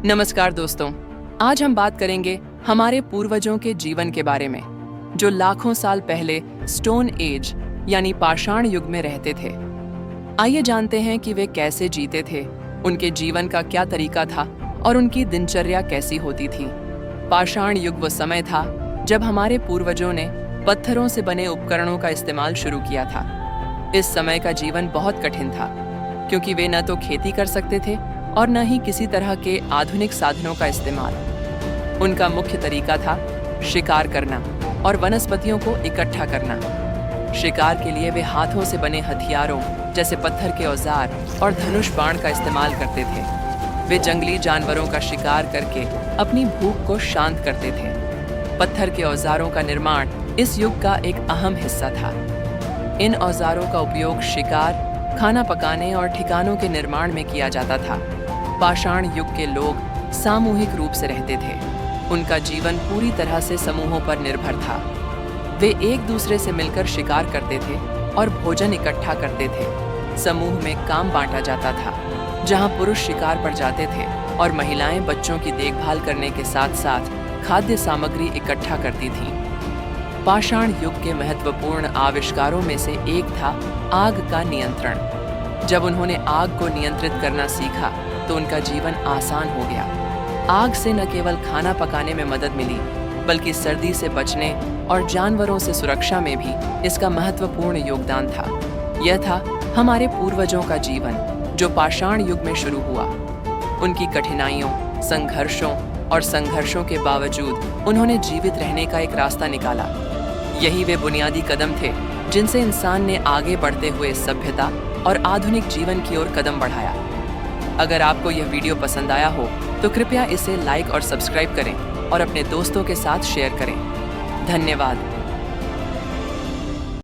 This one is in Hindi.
नमस्कार दोस्तों, आज हम बात करेंगे हमारे पूर्वजों के जीवन के बारे में, जो लाखों साल पहले स्टोन एज यानी पाषाण युग में रहते थे। आइए जानते हैं कि वे कैसे जीते थे, उनके जीवन का क्या तरीका था और उनकी दिनचर्या कैसी होती थी। पाषाण युग वो समय था जब हमारे पूर्वजों ने पत्थरों से बने उपकरणों का इस्तेमाल शुरू किया था। इस समय का जीवन बहुत कठिन था, क्योंकि वे न तो खेती कर सकते थे और न ही किसी तरह के आधुनिक साधनों का इस्तेमाल। उनका मुख्य तरीका था शिकार करना और वनस्पतियों को इकट्ठा करना। शिकार के लिए वे हाथों से बने हथियारों जैसे पत्थर के औजार और धनुष बाण का इस्तेमाल करते थे। वे जंगली जानवरों का शिकार करके अपनी भूख को शांत करते थे। पत्थर के औजारों का निर्माण इस युग का एक अहम हिस्सा था। इन औजारों का उपयोग शिकार, खाना पकाने और ठिकानों के निर्माण में किया जाता था। पाषाण युग के लोग सामूहिक रूप से रहते थे। उनका जीवन पूरी तरह से समूहों पर निर्भर था। वे एक दूसरे से मिलकर शिकार करते थे और भोजन इकट्ठा करते थे। समूह में काम बांटा जाता था, जहां पुरुष शिकार पर जाते थे और महिलाएं बच्चों की देखभाल करने के साथ साथ खाद्य सामग्री इकट्ठा करती थीं। पाषाण युग के महत्वपूर्ण आविष्कारों में से एक था आग का नियंत्रण। जब उन्होंने आग को नियंत्रित करना सीखा तो उनका जीवन आसान हो गया। आग से न केवल खाना पकाने में मदद मिली, बल्कि सर्दी से बचने और जानवरों से सुरक्षा में भी इसका महत्वपूर्ण योगदान था। यह था हमारे पूर्वजों का जीवन, जो पाषाण युग में शुरू हुआ। उनकी कठिनाइयों, संघर्षों के बावजूद उन्होंने जीवित रहने का एक रास्ता निकाला। यही वे बुनियादी कदम थे जिनसे इंसान ने आगे बढ़ते हुए सभ्यता और आधुनिक जीवन की ओर कदम बढ़ाया। अगर आपको यह वीडियो पसंद आया हो तो कृपया इसे लाइक और सब्सक्राइब करें और अपने दोस्तों के साथ शेयर करें। धन्यवाद।